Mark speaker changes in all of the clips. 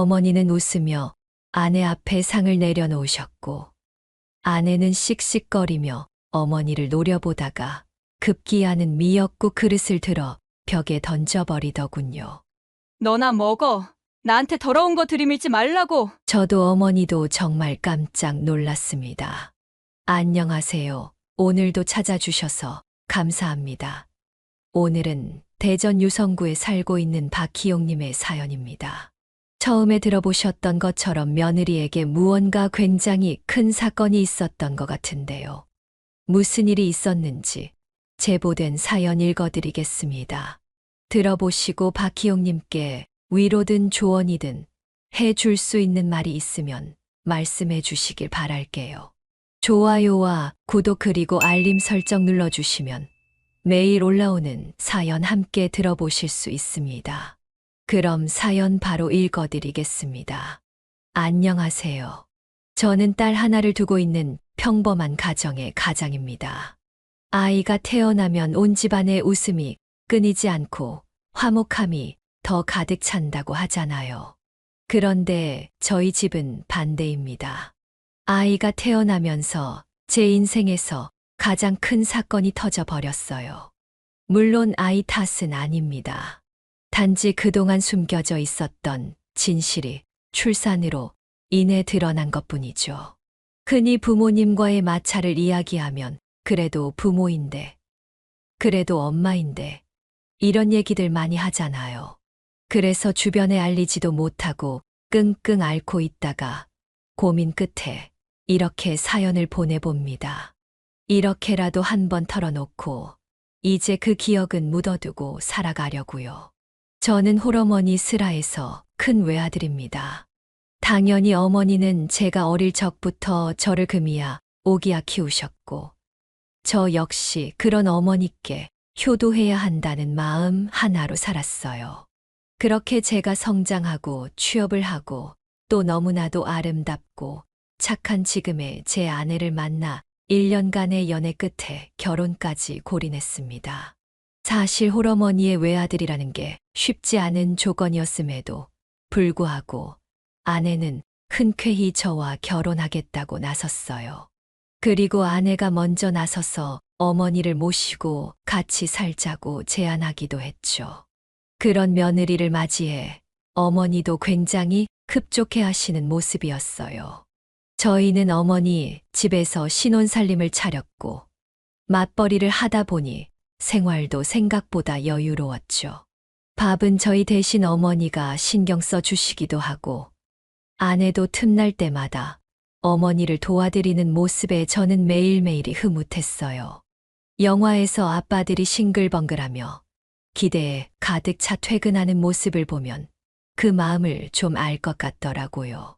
Speaker 1: 어머니는 웃으며 아내 앞에 상을 내려놓으셨고, 아내는 씩씩거리며 어머니를 노려보다가 급기야는 미역국 그릇을 들어 벽에 던져버리더군요.
Speaker 2: 너나 먹어. 나한테 더러운 거 들이밀지 말라고.
Speaker 1: 저도 어머니도 정말 깜짝 놀랐습니다. 안녕하세요. 오늘도 찾아주셔서 감사합니다. 오늘은 대전 유성구에 살고 있는 박희용님의 사연입니다. 처음에 들어보셨던 것처럼 며느리에게 무언가 굉장히 큰 사건이 있었던 것 같은데요. 무슨 일이 있었는지 제보된 사연 읽어드리겠습니다. 들어보시고 박희용님께 위로든 조언이든 해줄 수 있는 말이 있으면 말씀해 주시길 바랄게요. 좋아요와 구독 그리고 알림 설정 눌러주시면 매일 올라오는 사연 함께 들어보실 수 있습니다. 그럼 사연 바로 읽어드리겠습니다. 안녕하세요. 저는 딸 하나를 두고 있는 평범한 가정의 가장입니다. 아이가 태어나면 온 집안의 웃음이 끊이지 않고 화목함이 더 가득 찬다고 하잖아요. 그런데 저희 집은 반대입니다. 아이가 태어나면서 제 인생에서 가장 큰 사건이 터져 버렸어요. 물론 아이 탓은 아닙니다. 단지 그동안 숨겨져 있었던 진실이 출산으로 인해 드러난 것뿐이죠. 흔히 부모님과의 마찰을 이야기하면 그래도 부모인데, 그래도 엄마인데, 이런 얘기들 많이 하잖아요. 그래서 주변에 알리지도 못하고 끙끙 앓고 있다가 고민 끝에 이렇게 사연을 보내봅니다. 이렇게라도 한번 털어놓고 이제 그 기억은 묻어두고 살아가려고요. 저는 홀어머니 슬하에서 큰 외아들입니다. 당연히 어머니는 제가 어릴 적부터 저를 금이야 오기야 키우셨고, 저 역시 그런 어머니께 효도해야 한다는 마음 하나로 살았어요. 그렇게 제가 성장하고 취업을 하고 또 너무나도 아름답고 착한 지금의 제 아내를 만나 1년간의 연애 끝에 결혼까지 골인했습니다. 사실 홀어머니의 외아들이라는 게 쉽지 않은 조건이었음에도 불구하고 아내는 흔쾌히 저와 결혼하겠다고 나섰어요. 그리고 아내가 먼저 나서서 어머니를 모시고 같이 살자고 제안하기도 했죠. 그런 며느리를 맞이해 어머니도 굉장히 흡족해 하시는 모습이었어요. 저희는 어머니 집에서 신혼살림을 차렸고 맞벌이를 하다 보니 생활도 생각보다 여유로웠죠. 밥은 저희 대신 어머니가 신경 써 주시기도 하고, 아내도 틈날 때마다 어머니를 도와드리는 모습에 저는 매일매일이 흐뭇했어요. 영화에서 아빠들이 싱글벙글하며 기대에 가득 차 퇴근하는 모습을 보면 그 마음을 좀 알 것 같더라고요.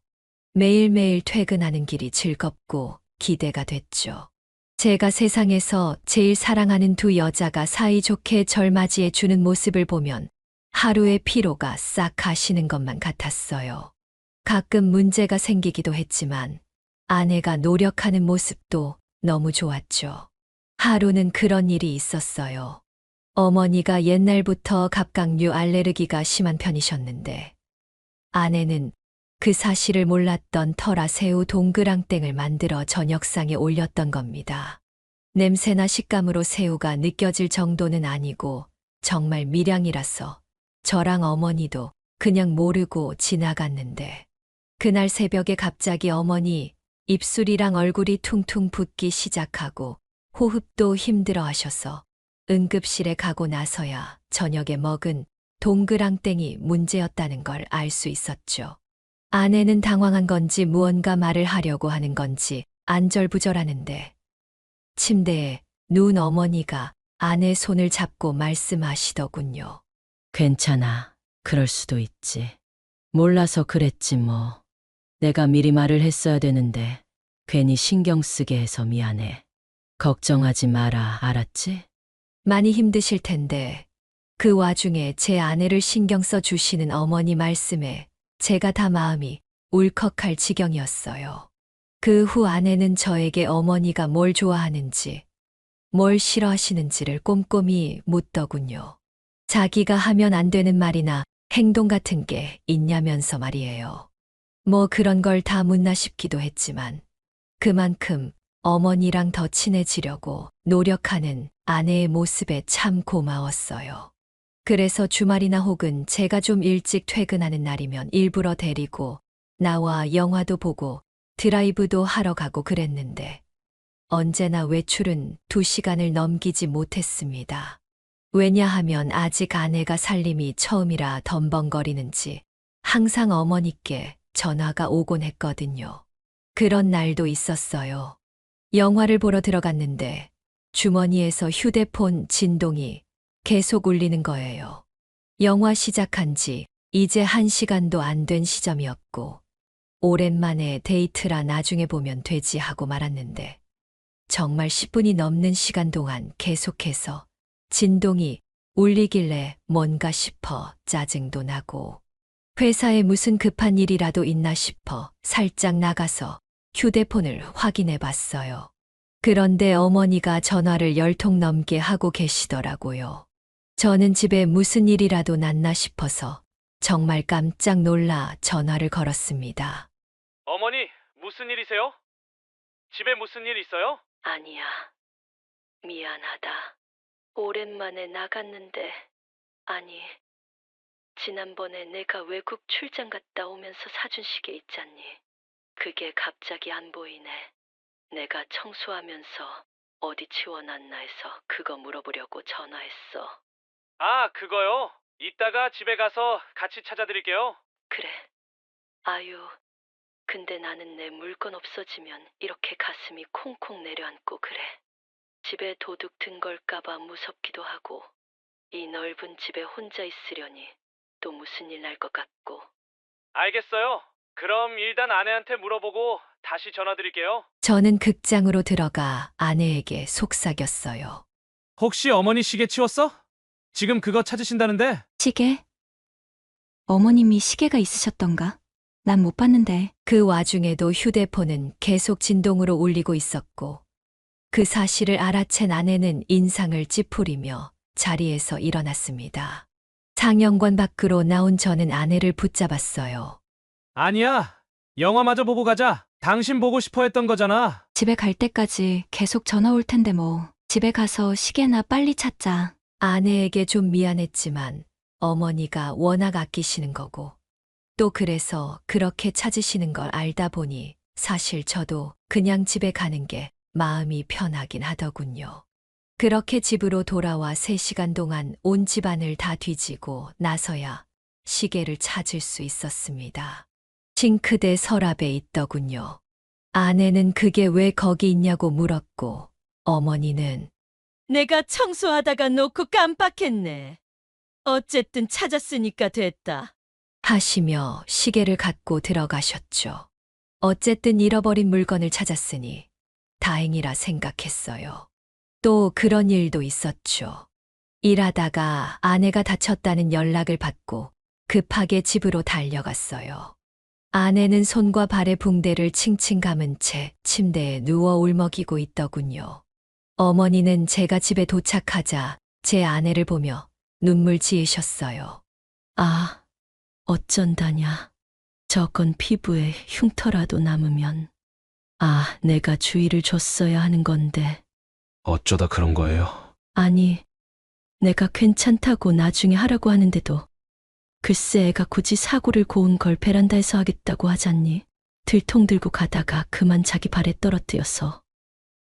Speaker 1: 매일매일 퇴근하는 길이 즐겁고 기대가 됐죠. 제가 세상에서 제일 사랑하는 두 여자가 사이좋게 절 맞이해 주는 모습을 보면 하루의 피로가 싹 가시는 것만 같았어요. 가끔 문제가 생기기도 했지만 아내가 노력하는 모습도 너무 좋았죠. 하루는 그런 일이 있었어요. 어머니가 옛날부터 갑각류 알레르기가 심한 편이셨는데 아내는 그 사실을 몰랐던 터라 새우 동그랑땡을 만들어 저녁상에 올렸던 겁니다. 냄새나 식감으로 새우가 느껴질 정도는 아니고 정말 밀양이라서 저랑 어머니도 그냥 모르고 지나갔는데, 그날 새벽에 갑자기 어머니 입술이랑 얼굴이 퉁퉁 붓기 시작하고 호흡도 힘들어 하셔서 응급실에 가고 나서야 저녁에 먹은 동그랑땡이 문제였다는 걸 알 수 있었죠. 아내는 당황한 건지 무언가 말을 하려고 하는 건지 안절부절하는데 침대에 누운 어머니가 아내 손을 잡고 말씀하시더군요.
Speaker 3: 괜찮아. 그럴 수도 있지. 몰라서 그랬지 뭐. 내가 미리 말을 했어야 되는데 괜히 신경 쓰게 해서 미안해. 걱정하지 마라, 알았지?
Speaker 1: 많이 힘드실 텐데 그 와중에 제 아내를 신경 써 주시는 어머니 말씀에 제가 다 마음이 울컥할 지경이었어요. 그 후 아내는 저에게 어머니가 뭘 좋아하는지, 뭘 싫어하시는지를 꼼꼼히 묻더군요. 자기가 하면 안 되는 말이나 행동 같은 게 있냐면서 말이에요. 뭐 그런 걸 다 묻나 싶기도 했지만 그만큼 어머니랑 더 친해지려고 노력하는 아내의 모습에 참 고마웠어요. 그래서 주말이나 혹은 제가 좀 일찍 퇴근하는 날이면 일부러 데리고 나와 영화도 보고 드라이브도 하러 가고 그랬는데 언제나 외출은 2시간을 넘기지 못했습니다. 왜냐하면 아직 아내가 살림이 처음이라 덤벙거리는지 항상 어머니께 전화가 오곤 했거든요. 그런 날도 있었어요. 영화를 보러 들어갔는데 주머니에서 휴대폰 진동이 계속 울리는 거예요. 영화 시작한 지 이제 1시간도 안 된 시점이었고 오랜만에 데이트라 나중에 보면 되지 하고 말았는데 정말 10분이 넘는 시간 동안 계속해서 진동이 울리길래 뭔가 싶어 짜증도 나고 회사에 무슨 급한 일이라도 있나 싶어 살짝 나가서 휴대폰을 확인해 봤어요. 그런데 어머니가 전화를 10통 넘게 하고 계시더라고요. 저는 집에 무슨 일이라도 났나 싶어서 정말 깜짝 놀라 전화를 걸었습니다.
Speaker 4: 어머니, 무슨 일이세요? 집에 무슨 일 있어요?
Speaker 1: 아니야. 미안하다. 오랜만에 나갔는데, 아니, 지난번에 내가 외국 출장 갔다 오면서 사준 시계 있잖니. 그게 갑자기 안 보이네. 내가 청소하면서 어디 치워놨나 해서 그거 물어보려고 전화했어.
Speaker 4: 아, 그거요? 이따가 집에 가서 같이 찾아드릴게요.
Speaker 1: 그래. 아유, 근데 나는 내 물건 없어지면 이렇게 가슴이 콩콩 내려앉고 그래. 집에 도둑 든 걸까봐 무섭기도 하고, 이 넓은 집에 혼자 있으려니 또 무슨 일 날 것 같고.
Speaker 4: 알겠어요. 그럼 일단 아내한테 물어보고 다시 전화드릴게요.
Speaker 1: 저는 극장으로 들어가 아내에게 속삭였어요.
Speaker 4: 혹시 어머니 시계 치웠어? 지금 그거 찾으신다는데?
Speaker 2: 시계? 어머님이 시계가 있으셨던가? 난 못 봤는데.
Speaker 1: 그 와중에도 휴대폰은 계속 진동으로 울리고 있었고, 그 사실을 알아챈 아내는 인상을 찌푸리며 자리에서 일어났습니다. 상영관 밖으로 나온 저는 아내를 붙잡았어요.
Speaker 4: 아니야. 영화마저 보고 가자. 당신 보고 싶어 했던 거잖아.
Speaker 2: 집에 갈 때까지 계속 전화 올 텐데 뭐. 집에 가서 시계나 빨리 찾자.
Speaker 1: 아내에게 좀 미안했지만 어머니가 워낙 아끼시는 거고, 또 그래서 그렇게 찾으시는 걸 알다 보니 사실 저도 그냥 집에 가는 게 마음이 편하긴 하더군요. 그렇게 집으로 돌아와 3시간 동안 온 집안을 다 뒤지고 나서야 시계를 찾을 수 있었습니다. 싱크대 서랍에 있더군요. 아내는 그게 왜 거기 있냐고 물었고, 어머니는
Speaker 3: 내가 청소하다가 놓고 깜빡했네. 어쨌든 찾았으니까 됐다.
Speaker 1: 하시며 시계를 갖고 들어가셨죠. 어쨌든 잃어버린 물건을 찾았으니 다행이라 생각했어요. 또 그런 일도 있었죠. 일하다가 아내가 다쳤다는 연락을 받고 급하게 집으로 달려갔어요. 아내는 손과 발에 붕대를 칭칭 감은 채 침대에 누워 울먹이고 있더군요. 어머니는 제가 집에 도착하자 제 아내를 보며 눈물 지으셨어요.
Speaker 3: 아, 어쩐다냐. 저건 피부에 흉터라도 남으면. 아, 내가 주의를 줬어야 하는 건데.
Speaker 4: 어쩌다 그런 거예요?
Speaker 3: 아니, 내가 괜찮다고 나중에 하라고 하는데도 글쎄 애가 굳이 사고를 고운 걸 베란다에서 하겠다고 하잖니. 들통 들고 가다가 그만 자기 발에 떨어뜨려서.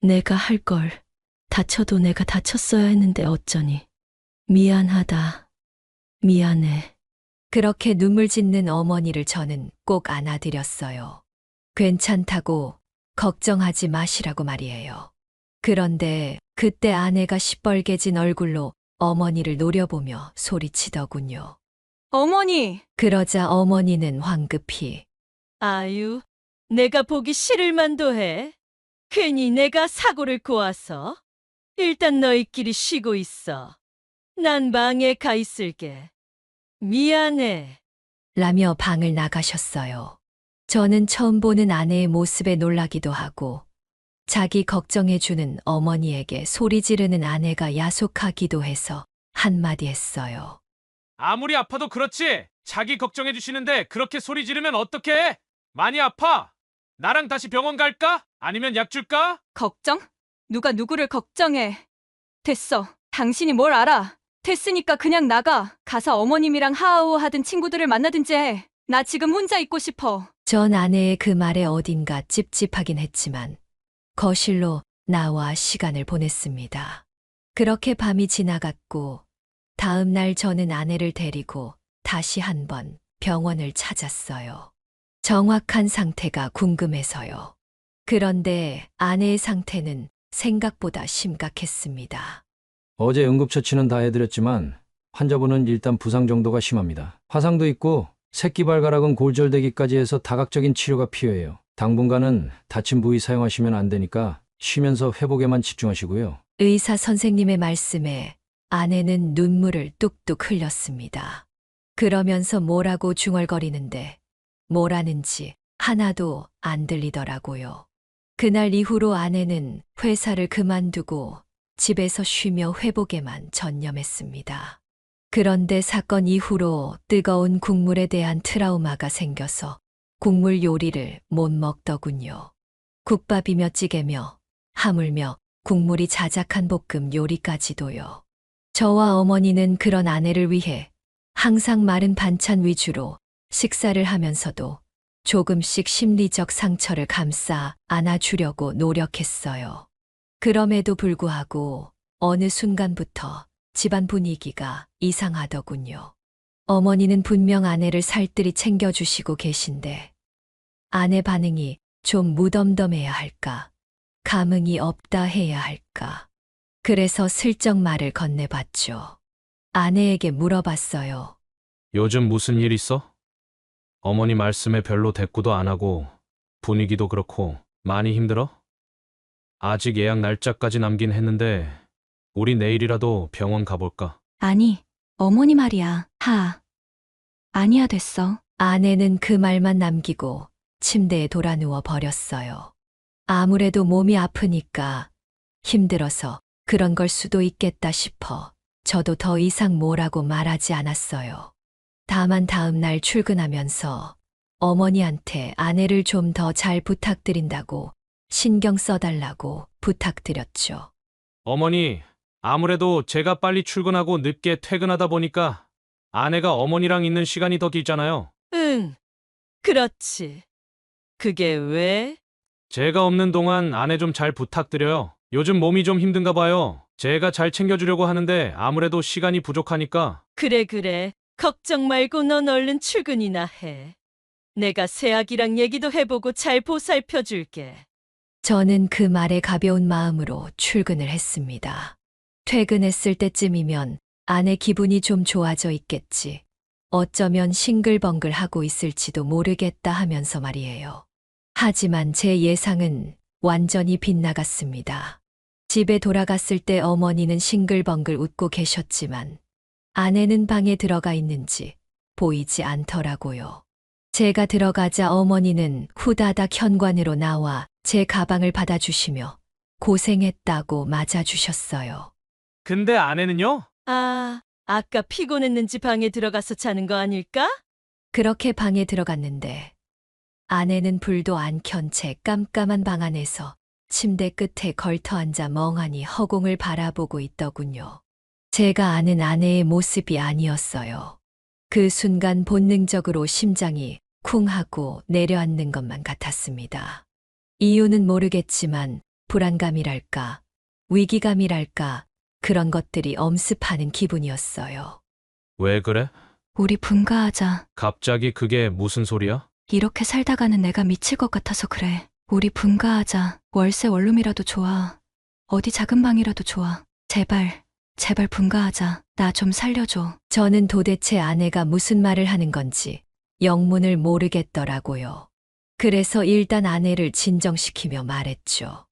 Speaker 3: 내가 할 걸 다쳐도 내가 다쳤어야 했는데 어쩌니. 미안하다. 미안해.
Speaker 1: 그렇게 눈물 짓는 어머니를 저는 꼭 안아드렸어요. 괜찮다고 걱정하지 마시라고 말이에요. 그런데 그때 아내가 시뻘개진 얼굴로 어머니를 노려보며 소리치더군요.
Speaker 2: 어머니!
Speaker 1: 그러자 어머니는 황급히
Speaker 3: 아유, 내가 보기 싫을 만도 해. 괜히 내가 사고를 고아서. 일단 너희끼리 쉬고 있어. 난 방에 가 있을게. 미안해.
Speaker 1: 라며 방을 나가셨어요. 저는 처음 보는 아내의 모습에 놀라기도 하고 자기 걱정해주는 어머니에게 소리 지르는 아내가 야속하기도 해서 한마디 했어요.
Speaker 4: 아무리 아파도 그렇지. 자기 걱정해 주시는데 그렇게 소리 지르면 어떡해? 많이 아파? 나랑 다시 병원 갈까? 아니면 약 줄까?
Speaker 2: 걱정? 누가 누구를 걱정해. 됐어. 당신이 뭘 알아. 됐으니까 그냥 나가. 가서 어머님이랑 하하호 하든 친구들을 만나든지 해. 나 지금 혼자 있고 싶어.
Speaker 1: 전 아내의 그 말에 어딘가 찝찝하긴 했지만 거실로 나와 시간을 보냈습니다. 그렇게 밤이 지나갔고 다음 날 저는 아내를 데리고 다시 한번 병원을 찾았어요. 정확한 상태가 궁금해서요. 그런데 아내의 상태는 생각보다 심각했습니다.
Speaker 5: 어제 응급처치는 다 해드렸지만 환자분은 일단 부상 정도가 심합니다. 화상도 있고 새끼발가락은 골절되기까지 해서 다각적인 치료가 필요해요. 당분간은 다친 부위 사용하시면 안 되니까 쉬면서 회복에만 집중하시고요.
Speaker 1: 의사 선생님의 말씀에 아내는 눈물을 뚝뚝 흘렸습니다. 그러면서 뭐라고 중얼거리는데 뭐라는지 하나도 안 들리더라고요. 그날 이후로 아내는 회사를 그만두고 집에서 쉬며 회복에만 전념했습니다. 그런데 사건 이후로 뜨거운 국물에 대한 트라우마가 생겨서 국물 요리를 못 먹더군요. 국밥이며 찌개며 하물며 국물이 자작한 볶음 요리까지도요. 저와 어머니는 그런 아내를 위해 항상 마른 반찬 위주로 식사를 하면서도 조금씩 심리적 상처를 감싸 안아주려고 노력했어요. 그럼에도 불구하고 어느 순간부터 집안 분위기가 이상하더군요. 어머니는 분명 아내를 살뜰히 챙겨주시고 계신데 아내 반응이 좀 무덤덤해야 할까, 감흥이 없다 해야 할까. 그래서 슬쩍 말을 건네봤죠. 아내에게 물어봤어요.
Speaker 4: 요즘 무슨 일 있어? 어머니 말씀에 별로 대꾸도 안 하고 분위기도 그렇고 많이 힘들어? 아직 예약 날짜까지 남긴 했는데 우리 내일이라도 병원 가볼까?
Speaker 2: 아니, 어머니 말이야. 아니야 됐어.
Speaker 1: 아내는 그 말만 남기고 침대에 돌아누워 버렸어요. 아무래도 몸이 아프니까 힘들어서 그런 걸 수도 있겠다 싶어 저도 더 이상 뭐라고 말하지 않았어요. 다만 다음 날 출근하면서 어머니한테 아내를 좀 더 잘 부탁드린다고 신경 써달라고 부탁드렸죠.
Speaker 4: 어머니, 아무래도 제가 빨리 출근하고 늦게 퇴근하다 보니까 아내가 어머니랑 있는 시간이 더 길잖아요.
Speaker 6: 응, 그렇지. 그게 왜?
Speaker 4: 제가 없는 동안 아내 좀 잘 부탁드려요. 요즘 몸이 좀 힘든가 봐요. 제가 잘 챙겨주려고 하는데 아무래도 시간이 부족하니까.
Speaker 6: 그래. 걱정 말고 넌 얼른 출근이나 해. 내가 새아기랑 얘기도 해보고 잘 보살펴 줄게.
Speaker 1: 저는 그 말에 가벼운 마음으로 출근을 했습니다. 퇴근했을 때쯤이면 아내 기분이 좀 좋아져 있겠지. 어쩌면 싱글벙글 하고 있을지도 모르겠다 하면서 말이에요. 하지만 제 예상은 완전히 빗나갔습니다. 집에 돌아갔을 때 어머니는 싱글벙글 웃고 계셨지만 아내는 방에 들어가 있는지 보이지 않더라고요. 제가 들어가자 어머니는 후다닥 현관으로 나와 제 가방을 받아주시며 고생했다고 맞아주셨어요.
Speaker 4: 근데 아내는요?
Speaker 6: 아까 피곤했는지 방에 들어가서 자는 거 아닐까?
Speaker 1: 그렇게 방에 들어갔는데 아내는 불도 안 켠 채 깜깜한 방 안에서 침대 끝에 걸터 앉아 멍하니 허공을 바라보고 있더군요. 제가 아는 아내의 모습이 아니었어요. 그 순간 본능적으로 심장이 쿵 하고 내려앉는 것만 같았습니다. 이유는 모르겠지만 불안감이랄까, 위기감이랄까 그런 것들이 엄습하는 기분이었어요.
Speaker 4: 왜 그래?
Speaker 2: 우리 분가하자.
Speaker 4: 갑자기 그게 무슨 소리야?
Speaker 2: 이렇게 살다가는 내가 미칠 것 같아서 그래. 우리 분가하자. 월세 원룸이라도 좋아. 어디 작은 방이라도 좋아. 제발 분가하자. 나 좀 살려줘.
Speaker 1: 저는 도대체 아내가 무슨 말을 하는 건지 영문을 모르겠더라고요. 그래서 일단 아내를 진정시키며 말했죠.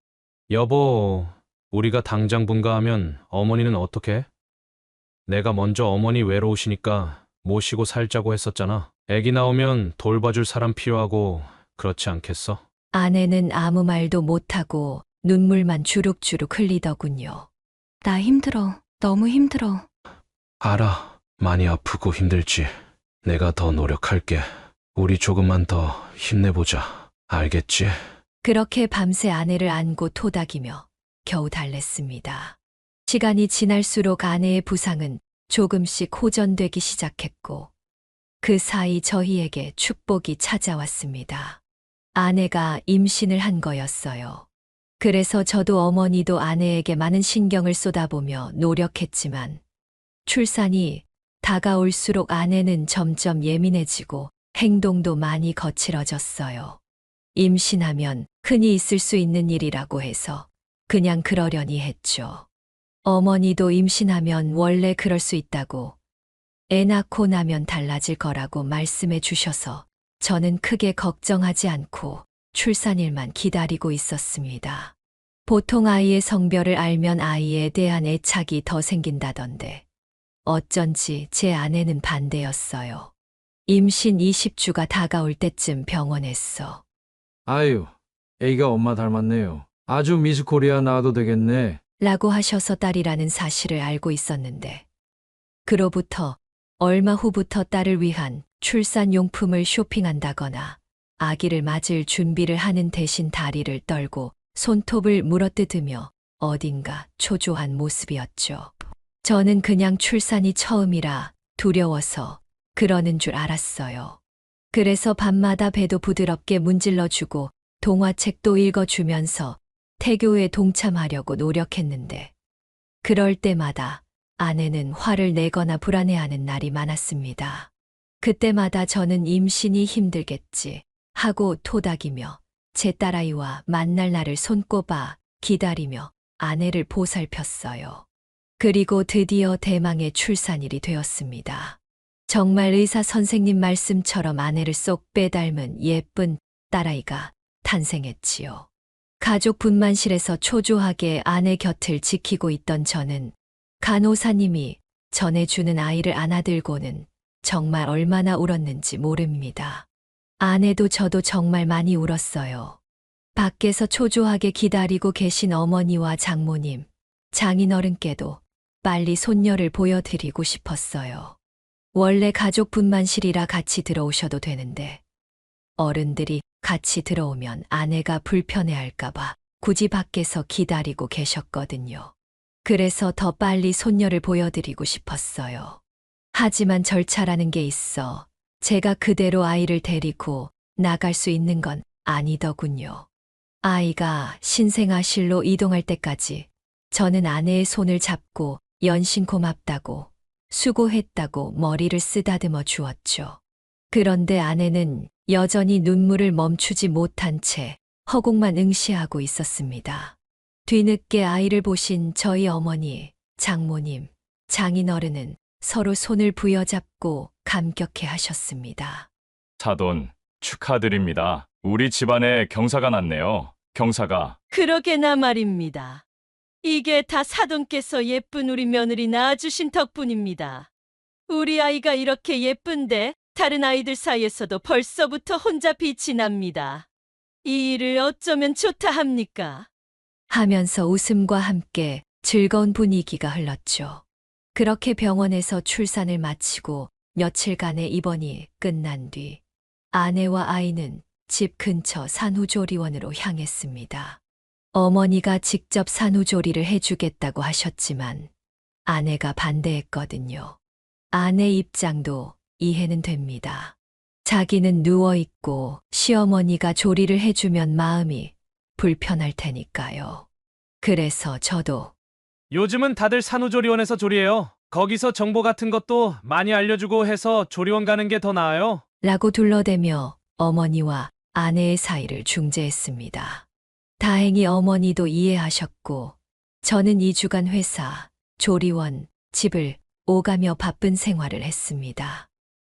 Speaker 4: 여보, 우리가 당장 분가하면 어머니는 어떡해? 내가 먼저 어머니 외로우시니까 모시고 살자고 했었잖아. 애기 나오면 돌봐줄 사람 필요하고 그렇지 않겠어?
Speaker 1: 아내는 아무 말도 못하고 눈물만 주룩주룩 흘리더군요.
Speaker 2: 나 힘들어. 너무 힘들어.
Speaker 4: 알아. 많이 아프고 힘들지. 내가 더 노력할게. 우리 조금만 더 힘내보자. 알겠지?
Speaker 1: 그렇게 밤새 아내를 안고 토닥이며 겨우 달랬습니다. 시간이 지날수록 아내의 부상은 조금씩 호전되기 시작했고 그 사이 저희에게 축복이 찾아왔습니다. 아내가 임신을 한 거였어요. 그래서 저도 어머니도 아내에게 많은 신경을 쏟아보며 노력했지만 출산이 다가올수록 아내는 점점 예민해지고 행동도 많이 거칠어졌어요. 임신하면 흔히 있을 수 있는 일이라고 해서 그냥 그러려니 했죠. 어머니도 임신하면 원래 그럴 수 있다고, 애 낳고 나면 달라질 거라고 말씀해 주셔서 저는 크게 걱정하지 않고 출산일만 기다리고 있었습니다. 보통 아이의 성별을 알면 아이에 대한 애착이 더 생긴다던데 어쩐지 제 아내는 반대였어요. 임신 20주가 다가올 때쯤 병원에서
Speaker 5: 아유, 애기가 엄마 닮았네요. 아주 미스 코리아 나와도 되겠네.
Speaker 1: 라고 하셔서 딸이라는 사실을 알고 있었는데 그로부터 얼마 후부터 딸을 위한 출산용품을 쇼핑한다거나 아기를 맞을 준비를 하는 대신 다리를 떨고 손톱을 물어뜯으며 어딘가 초조한 모습이었죠. 저는 그냥 출산이 처음이라 두려워서 그러는 줄 알았어요. 그래서 밤마다 배도 부드럽게 문질러주고 동화책도 읽어주면서 태교에 동참하려고 노력했는데 그럴 때마다 아내는 화를 내거나 불안해하는 날이 많았습니다. 그때마다 저는 임신이 힘들겠지 하고 토닥이며 제 딸아이와 만날 날을 손꼽아 기다리며 아내를 보살폈어요. 그리고 드디어 대망의 출산일이 되었습니다. 정말 의사 선생님 말씀처럼 아내를 쏙 빼닮은 예쁜 딸아이가 탄생했지요. 가족 분만실에서 초조하게 아내 곁을 지키고 있던 저는 간호사님이 전해주는 아이를 안아들고는 정말 얼마나 울었는지 모릅니다. 아내도 저도 정말 많이 울었어요. 밖에서 초조하게 기다리고 계신 어머니와 장모님, 장인어른께도 빨리 손녀를 보여드리고 싶었어요. 원래 가족 분만실이라 같이 들어오셔도 되는데 어른들이 같이 들어오면 아내가 불편해할까봐 굳이 밖에서 기다리고 계셨거든요. 그래서 더 빨리 손녀를 보여드리고 싶었어요. 하지만 절차라는 게 있어 제가 그대로 아이를 데리고 나갈 수 있는 건 아니더군요. 아이가 신생아실로 이동할 때까지 저는 아내의 손을 잡고 연신 고맙다고 수고했다고 머리를 쓰다듬어 주었죠. 그런데 아내는 여전히 눈물을 멈추지 못한 채 허공만 응시하고 있었습니다. 뒤늦게 아이를 보신 저희 어머니, 장모님, 장인어른은 서로 손을 부여잡고 감격해 하셨습니다.
Speaker 7: 사돈, 축하드립니다. 우리 집안에 경사가 났네요. 경사가.
Speaker 6: 그러게나 말입니다. 이게 다 사돈께서 예쁜 우리 며느리 낳아주신 덕분입니다. 우리 아이가 이렇게 예쁜데 다른 아이들 사이에서도 벌써부터 혼자 빛이 납니다. 이 일을 어쩌면 좋다 합니까?
Speaker 1: 하면서 웃음과 함께 즐거운 분위기가 흘렀죠. 그렇게 병원에서 출산을 마치고 며칠간의 입원이 끝난 뒤 아내와 아이는 집 근처 산후조리원으로 향했습니다. 어머니가 직접 산후조리를 해주겠다고 하셨지만 아내가 반대했거든요. 아내 입장도 이해는 됩니다. 자기는 누워있고 시어머니가 조리를 해주면 마음이 불편할 테니까요. 그래서 저도
Speaker 4: 요즘은 다들 산후조리원에서 조리해요. 거기서 정보 같은 것도 많이 알려주고 해서 조리원 가는 게 더 나아요.
Speaker 1: 라고 둘러대며 어머니와 아내의 사이를 중재했습니다. 다행히 어머니도 이해하셨고 저는 2주간 회사, 조리원, 집을 오가며 바쁜 생활을 했습니다.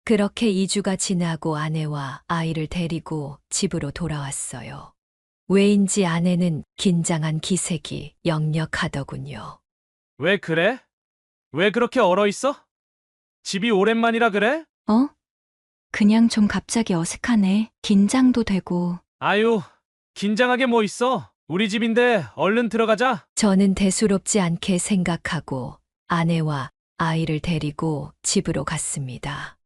Speaker 1: 그렇게 2주가 지나고 아내와 아이를 데리고 집으로 돌아왔어요. 왜인지 아내는 긴장한 기색이 역력하더군요.
Speaker 4: 왜 그래? 왜 그렇게 얼어있어? 집이 오랜만이라 그래?
Speaker 2: 어? 그냥 좀 갑자기 어색하네. 긴장도 되고.
Speaker 4: 아유, 긴장하게 뭐 있어? 우리 집인데 얼른 들어가자.
Speaker 1: 저는 대수롭지 않게 생각하고 아내와 아이를 데리고 집으로 갔습니다.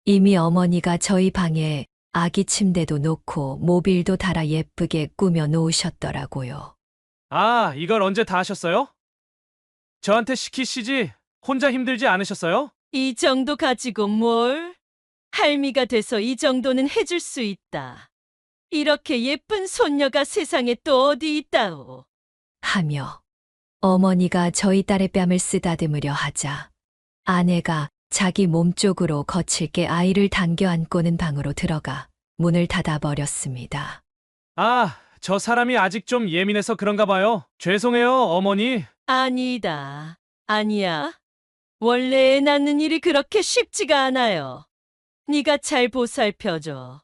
Speaker 1: 이미 어머니가 저희 방에 아기 침대도 놓고 모빌도 달아 예쁘게 꾸며 놓으셨더라고요.
Speaker 4: 아, 이걸 언제 다 하셨어요? 저한테 시키시지 혼자 힘들지 않으셨어요?
Speaker 6: 이 정도 가지고 뭘? 할미가 돼서 이 정도는 해줄 수 있다. 이렇게 예쁜 손녀가 세상에 또 어디 있다오.
Speaker 1: 하며 어머니가 저희 딸의 뺨을 쓰다듬으려 하자 아내가 자기 몸 쪽으로 거칠게 아이를 당겨 안고는 방으로 들어가 문을 닫아버렸습니다.
Speaker 4: 아, 저 사람이 아직 좀 예민해서 그런가 봐요. 죄송해요, 어머니.
Speaker 6: 아니다. 아니야. 원래 애 낳는 일이 그렇게 쉽지가 않아요. 네가 잘 보살펴줘.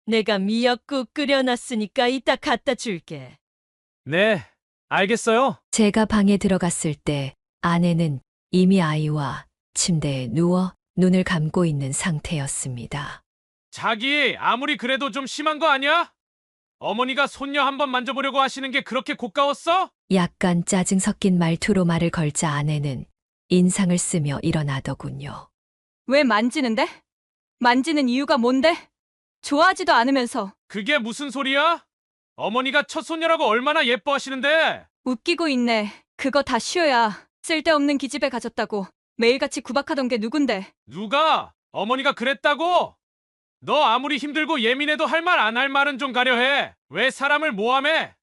Speaker 6: 내가 미역국 끓여놨으니까 이따 갖다 줄게.
Speaker 4: 네, 알겠어요.
Speaker 1: 제가 방에 들어갔을 때 아내는 이미 아이와 침대에 누워 눈을 감고 있는 상태였습니다.
Speaker 4: 자기 아무리 그래도 좀 심한 거 아니야? 어머니가 손녀 한번 만져보려고 하시는 게 그렇게 고가웠어?
Speaker 1: 약간 짜증 섞인 말투로 말을 걸자 아내는 인상을 쓰며 일어나더군요.
Speaker 2: 왜 만지는데? 만지는 이유가 뭔데? 좋아하지도 않으면서.
Speaker 4: 그게 무슨 소리야? 어머니가 첫 손녀라고 얼마나 예뻐하시는데.
Speaker 2: 웃기고 있네. 그거 다 쉬어야 쓸데없는 기집애 가졌다고 매일같이 구박하던 게 누군데.
Speaker 4: 누가? 어머니가 그랬다고? 너 아무리 힘들고 예민해도 할 말 안 할 말은 좀 가려해. 왜 사람을 모함해?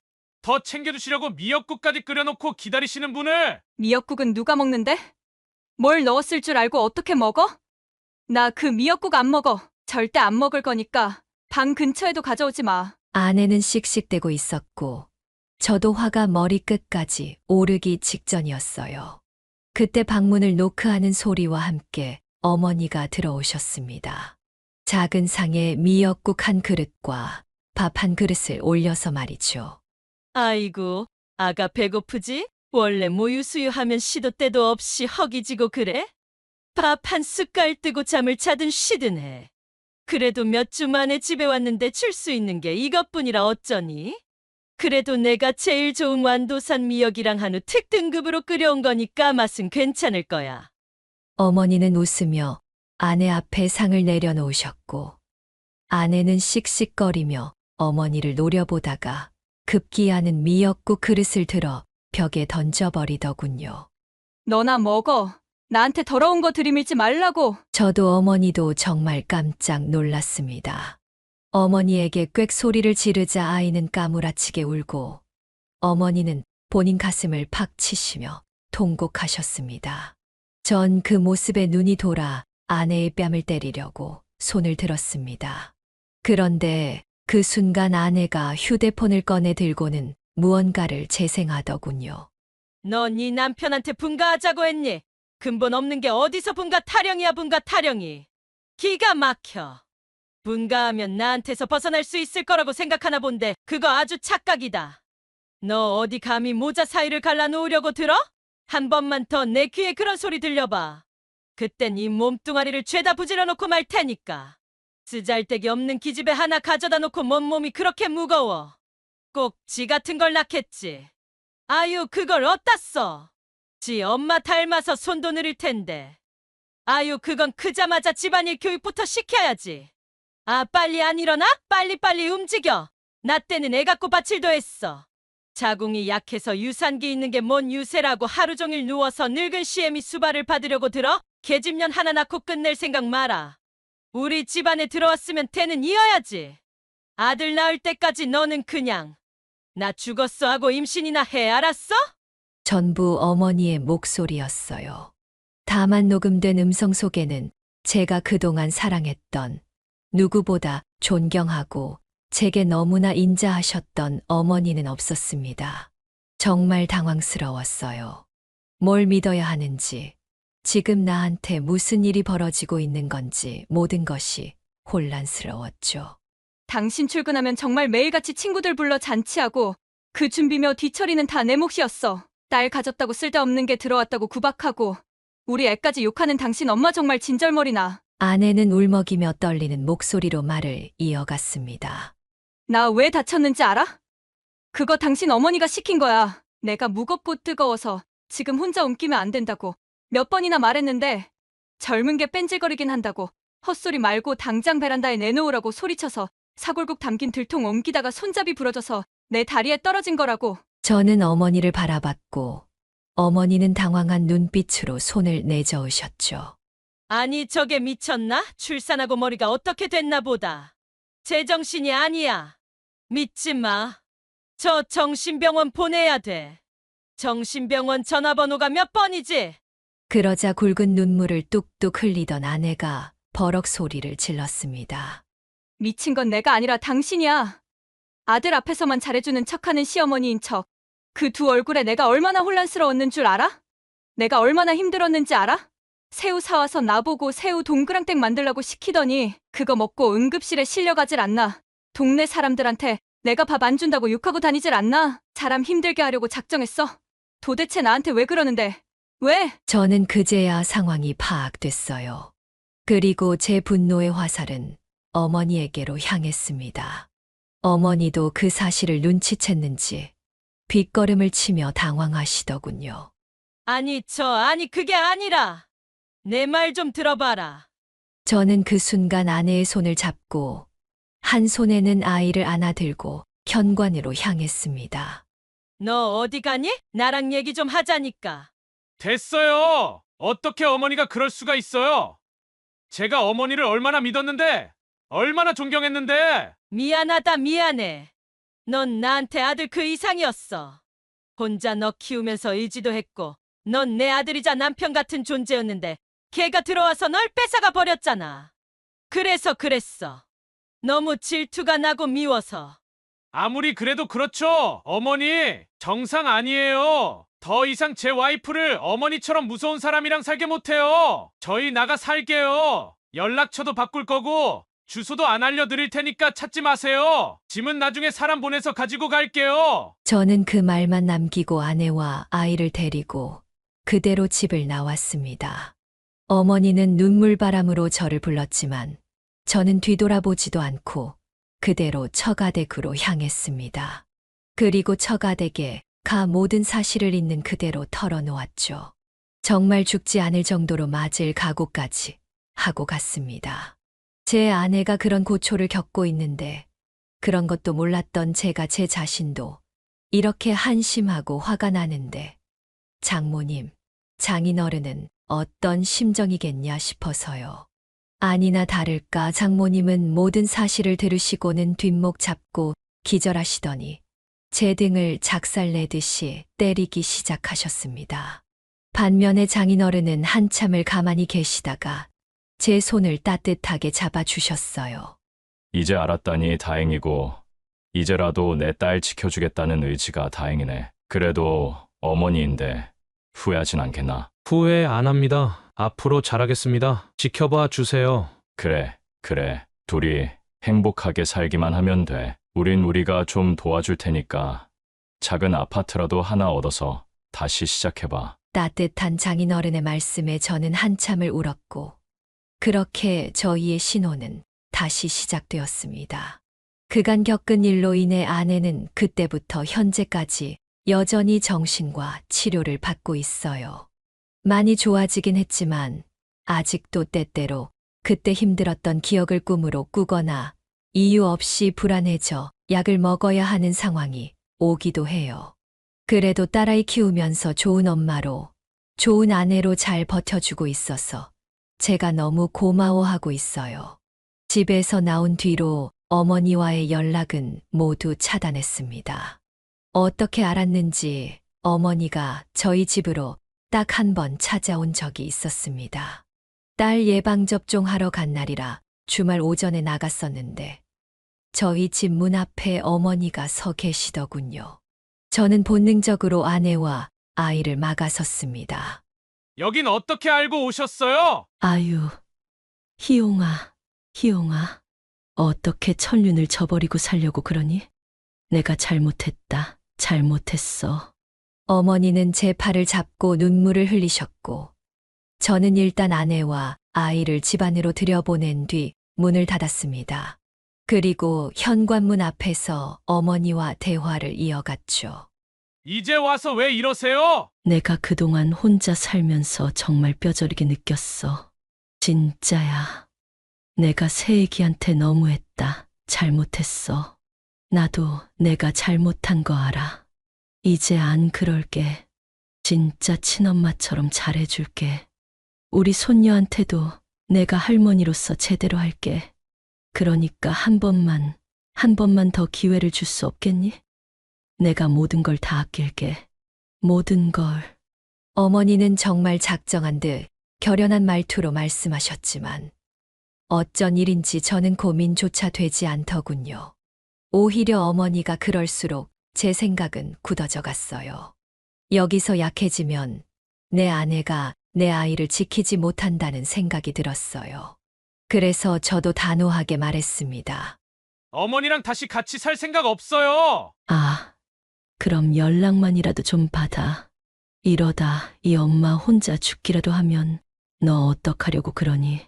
Speaker 4: 더 챙겨주시려고 미역국까지 끓여놓고 기다리시는 분을.
Speaker 2: 미역국은 누가 먹는데? 뭘 넣었을 줄 알고 어떻게 먹어? 나 그 미역국 안 먹어. 절대 안 먹을 거니까 방 근처에도 가져오지 마.
Speaker 1: 아내는 씩씩대고 있었고 저도 화가 머리끝까지 오르기 직전이었어요. 그때 방문을 노크하는 소리와 함께 어머니가 들어오셨습니다. 작은 상에 미역국 한 그릇과 밥 한 그릇을 올려서 말이죠.
Speaker 6: 아이고, 아가 배고프지? 원래 모유수유 하면 시도 때도 없이 허기지고 그래? 밥 한 숟갈 뜨고 잠을 자든 쉬든 해. 그래도 몇 주 만에 집에 왔는데 줄 수 있는 게 이것뿐이라 어쩌니? 그래도 내가 제일 좋은 완도산 미역이랑 한우 특등급으로 끓여온 거니까 맛은 괜찮을 거야.
Speaker 1: 어머니는 웃으며 아내 앞에 상을 내려놓으셨고 아내는 씩씩거리며 어머니를 노려보다가 급기야는 미역국 그릇을 들어 벽에 던져버리더군요.
Speaker 2: 너나 먹어. 나한테 더러운 거 들이밀지 말라고.
Speaker 1: 저도 어머니도 정말 깜짝 놀랐습니다. 어머니에게 꽥 소리를 지르자 아이는 까무라치게 울고 어머니는 본인 가슴을 팍 치시며 통곡하셨습니다. 전 그 모습에 눈이 돌아 아내의 뺨을 때리려고 손을 들었습니다. 그런데 그 순간 아내가 휴대폰을 꺼내 들고는 무언가를 재생하더군요.
Speaker 6: 너 네 남편한테 분가하자고 했니? 근본 없는 게 어디서 분가 타령이야 분가 타령이. 기가 막혀. 분가하면 나한테서 벗어날 수 있을 거라고 생각하나 본데 그거 아주 착각이다. 너 어디 감히 모자 사이를 갈라놓으려고 들어? 한 번만 더 내 귀에 그런 소리 들려봐. 그땐 이 몸뚱아리를 죄다 부질러 놓고 말 테니까. 쓰잘데기 없는 기집애 하나 가져다 놓고 몸이 그렇게 무거워. 꼭 지 같은 걸 낳겠지. 아유 그걸 어디다 써? 지 엄마 닮아서 손도 느릴 텐데. 아유 그건 크자마자 집안일 교육부터 시켜야지. 아 빨리 안 일어나? 빨리빨리 움직여. 나 때는 애 갖고 바칠도 했어. 자궁이 약해서 유산기 있는 게 뭔 유세라고 하루 종일 누워서 늙은 시애미 수발을 받으려고 들어? 계집년 하나 낳고 끝낼 생각 마라. 우리 집안에 들어왔으면 태는 이어야지. 아들 낳을 때까지 너는 그냥 나 죽었어 하고 임신이나 해 알았어?
Speaker 1: 전부 어머니의 목소리였어요. 다만 녹음된 음성 속에는 제가 그동안 사랑했던 누구보다 존경하고 제게 너무나 인자하셨던 어머니는 없었습니다. 정말 당황스러웠어요. 뭘 믿어야 하는지, 지금 나한테 무슨 일이 벌어지고 있는 건지 모든 것이 혼란스러웠죠.
Speaker 2: 당신 출근하면 정말 매일같이 친구들 불러 잔치하고 그 준비며 뒤처리는 다 내 몫이었어. 딸 가졌다고 쓸데없는 게 들어왔다고 구박하고 우리 애까지 욕하는 당신 엄마 정말 진절머리나.
Speaker 1: 아내는 울먹이며 떨리는 목소리로 말을 이어갔습니다.
Speaker 2: 나 왜 다쳤는지 알아? 그거 당신 어머니가 시킨 거야. 내가 무겁고 뜨거워서 지금 혼자 옮기면 안 된다고. 몇 번이나 말했는데 젊은 게 뺀질거리긴 한다고 헛소리 말고 당장 베란다에 내놓으라고 소리쳐서 사골국 담긴 들통 옮기다가 손잡이 부러져서 내 다리에 떨어진 거라고.
Speaker 1: 저는 어머니를 바라봤고 어머니는 당황한 눈빛으로 손을 내저으셨죠.
Speaker 6: 아니 저게 미쳤나? 출산하고 머리가 어떻게 됐나 보다. 제정신이 아니야. 믿지 마. 저 정신병원 보내야 돼. 정신병원 전화번호가 몇 번이지?
Speaker 1: 그러자 굵은 눈물을 뚝뚝 흘리던 아내가 버럭 소리를 질렀습니다.
Speaker 2: 미친 건 내가 아니라 당신이야. 아들 앞에서만 잘해주는 척하는 시어머니인 척. 그 두 얼굴에 내가 얼마나 혼란스러웠는 줄 알아? 내가 얼마나 힘들었는지 알아? 새우 사와서 나보고 새우 동그랑땡 만들라고 시키더니 그거 먹고 응급실에 실려가질 않나. 동네 사람들한테 내가 밥 안 준다고 욕하고 다니질 않나. 사람 힘들게 하려고 작정했어. 도대체 나한테 왜 그러는데? 왜?
Speaker 1: 저는 그제야 상황이 파악됐어요. 그리고 제 분노의 화살은 어머니에게로 향했습니다. 어머니도 그 사실을 눈치챘는지 빗걸음을 치며 당황하시더군요.
Speaker 6: 아니 그게 아니라. 내 말 좀 들어봐라.
Speaker 1: 저는 그 순간 아내의 손을 잡고 한 손에는 아이를 안아들고 현관으로 향했습니다.
Speaker 6: 너 어디 가니? 나랑 얘기 좀 하자니까.
Speaker 4: 됐어요. 어떻게 어머니가 그럴 수가 있어요? 제가 어머니를 얼마나 믿었는데, 얼마나 존경했는데.
Speaker 6: 미안하다 미안해. 넌 나한테 아들 그 이상이었어. 혼자 너 키우면서 의지도 했고 넌 내 아들이자 남편 같은 존재였는데 걔가 들어와서 널 뺏어가 버렸잖아. 그래서 그랬어. 너무 질투가 나고 미워서.
Speaker 4: 아무리 그래도 그렇죠. 어머니, 정상 아니에요. 더 이상 제 와이프를 어머니처럼 무서운 사람이랑 살게 못해요. 저희 나가 살게요. 연락처도 바꿀 거고 주소도 안 알려드릴 테니까 찾지 마세요. 짐은 나중에 사람 보내서 가지고 갈게요.
Speaker 1: 저는 그 말만 남기고 아내와 아이를 데리고 그대로 집을 나왔습니다. 어머니는 눈물바람으로 저를 불렀지만 저는 뒤돌아보지도 않고 그대로 처가댁으로 향했습니다. 그리고 처가댁에 가 모든 사실을 있는 그대로 털어놓았죠. 정말 죽지 않을 정도로 맞을 각오까지 하고 갔습니다. 제 아내가 그런 고초를 겪고 있는데 그런 것도 몰랐던 제가 제 자신도 이렇게 한심하고 화가 나는데 장모님, 장인어른은 어떤 심정이겠냐 싶어서요. 아니나 다를까 장모님은 모든 사실을 들으시고는 뒷목 잡고 기절하시더니 제 등을 작살내듯이 때리기 시작하셨습니다. 반면에 장인어른은 한참을 가만히 계시다가 제 손을 따뜻하게 잡아주셨어요.
Speaker 7: 이제 알았다니 다행이고, 이제라도 내 딸 지켜주겠다는 의지가 다행이네. 그래도 어머니인데 후회하진 않겠나?
Speaker 4: 후회 안 합니다. 앞으로 잘하겠습니다. 지켜봐 주세요.
Speaker 7: 그래. 둘이 행복하게 살기만 하면 돼. 우린 우리가 좀 도와줄 테니까 작은 아파트라도 하나 얻어서 다시 시작해봐.
Speaker 1: 따뜻한 장인어른의 말씀에 저는 한참을 울었고 그렇게 저희의 신혼은 다시 시작되었습니다. 그간 겪은 일로 인해 아내는 그때부터 현재까지 여전히 정신과 치료를 받고 있어요. 많이 좋아지긴 했지만 아직도 때때로 그때 힘들었던 기억을 꿈으로 꾸거나 이유 없이 불안해져 약을 먹어야 하는 상황이 오기도 해요. 그래도 딸아이 키우면서 좋은 엄마로, 좋은 아내로 잘 버텨주고 있어서 제가 너무 고마워하고 있어요. 집에서 나온 뒤로 어머니와의 연락은 모두 차단했습니다. 어떻게 알았는지 어머니가 저희 집으로 딱 한 번 찾아온 적이 있었습니다. 딸 예방접종하러 간 날이라 주말 오전에 나갔었는데 저희 집 문 앞에 어머니가 서 계시더군요. 저는 본능적으로 아내와 아이를 막아섰습니다.
Speaker 4: 여긴 어떻게 알고 오셨어요?
Speaker 3: 아유, 희용아, 어떻게 천륜을 저버리고 살려고 그러니? 내가 잘못했어.
Speaker 1: 어머니는 제 팔을 잡고 눈물을 흘리셨고 저는 일단 아내와 아이를 집 안으로 들여보낸 뒤 문을 닫았습니다. 그리고 현관문 앞에서 어머니와 대화를 이어갔죠.
Speaker 4: 이제 와서 왜 이러세요?
Speaker 3: 내가 그동안 혼자 살면서 정말 뼈저리게 느꼈어. 진짜야. 내가 새애기한테 너무했다. 잘못했어. 나도 내가 잘못한 거 알아. 이제 안 그럴게. 진짜 친엄마처럼 잘해줄게. 우리 손녀한테도 내가 할머니로서 제대로 할게. 그러니까 한 번만 더 기회를 줄 수 없겠니? 내가 모든 걸 다 아낄게. 모든 걸.
Speaker 1: 어머니는 정말 작정한 듯 결연한 말투로 말씀하셨지만 어쩐 일인지 저는 고민조차 되지 않더군요. 오히려 어머니가 그럴수록 제 생각은 굳어져 갔어요. 여기서 약해지면 내 아내가 내 아이를 지키지 못한다는 생각이 들었어요. 그래서 저도 단호하게 말했습니다.
Speaker 4: 어머니랑 다시 같이 살 생각 없어요.
Speaker 3: 아, 그럼 연락만이라도 좀 받아. 이러다 이 엄마 혼자 죽기라도 하면 너 어떡하려고 그러니?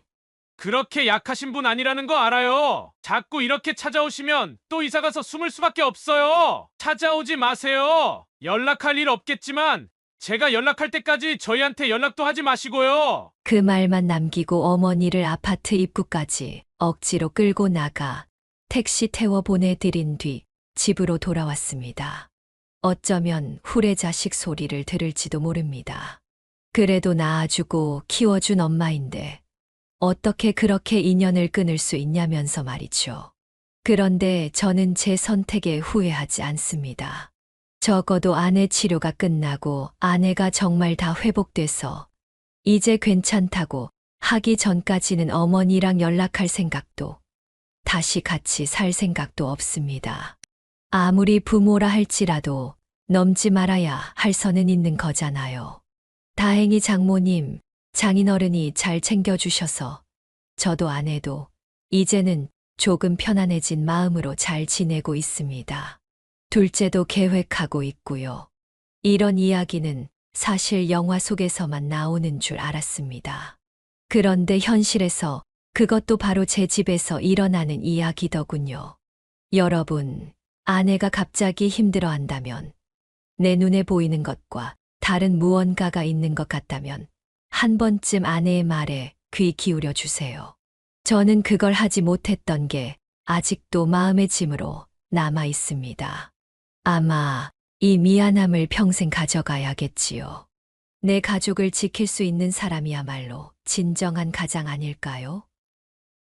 Speaker 4: 그렇게 약하신 분 아니라는 거 알아요. 자꾸 이렇게 찾아오시면 또 이사가서 숨을 수밖에 없어요. 찾아오지 마세요. 연락할 일 없겠지만 제가 연락할 때까지 저희한테 연락도 하지 마시고요.
Speaker 1: 그 말만 남기고 어머니를 아파트 입구까지 억지로 끌고 나가 택시 태워 보내드린 뒤 집으로 돌아왔습니다. 어쩌면 후레자식 소리를 들을지도 모릅니다. 그래도 낳아주고 키워준 엄마인데 어떻게 그렇게 인연을 끊을 수 있냐면서 말이죠. 그런데 저는 제 선택에 후회하지 않습니다. 적어도 아내 치료가 끝나고 아내가 정말 다 회복돼서 이제 괜찮다고 하기 전까지는 어머니랑 연락할 생각도 다시 같이 살 생각도 없습니다. 아무리 부모라 할지라도 넘지 말아야 할 선은 있는 거잖아요. 다행히 장모님, 장인어른이 잘 챙겨주셔서 저도 아내도 이제는 조금 편안해진 마음으로 잘 지내고 있습니다. 둘째도 계획하고 있고요. 이런 이야기는 사실 영화 속에서만 나오는 줄 알았습니다. 그런데 현실에서 그것도 바로 제 집에서 일어나는 이야기더군요. 여러분, 아내가 갑자기 힘들어한다면, 내 눈에 보이는 것과 다른 무언가가 있는 것 같다면 한 번쯤 아내의 말에 귀 기울여 주세요. 저는 그걸 하지 못했던 게 아직도 마음의 짐으로 남아 있습니다. 아마 이 미안함을 평생 가져가야겠지요. 내 가족을 지킬 수 있는 사람이야말로 진정한 가장 아닐까요?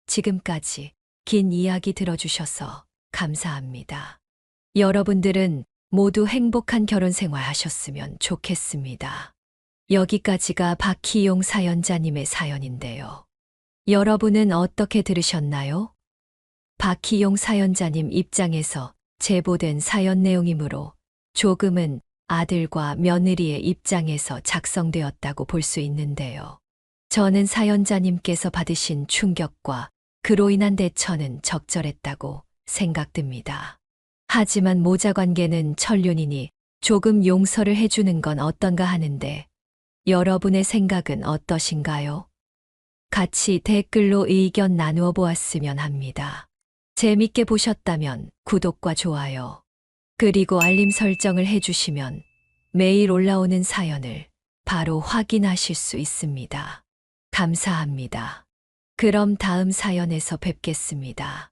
Speaker 1: 지금까지 긴 이야기 들어주셔서 감사합니다. 여러분들은 모두 행복한 결혼 생활 하셨으면 좋겠습니다. 여기까지가 박희용 사연자님의 사연인데요. 여러분은 어떻게 들으셨나요? 박희용 사연자님 입장에서 제보된 사연 내용이므로 조금은 아들과 며느리의 입장에서 작성되었다고 볼 수 있는데요. 저는 사연자님께서 받으신 충격과 그로 인한 대처는 적절했다고 생각됩니다. 하지만 모자 관계는 천륜이니 조금 용서를 해주는 건 어떤가 하는데 여러분의 생각은 어떠신가요? 같이 댓글로 의견 나누어 보았으면 합니다. 재밌게 보셨다면 구독과 좋아요, 그리고 알림 설정을 해주시면 매일 올라오는 사연을 바로 확인하실 수 있습니다. 감사합니다. 그럼 다음 사연에서 뵙겠습니다.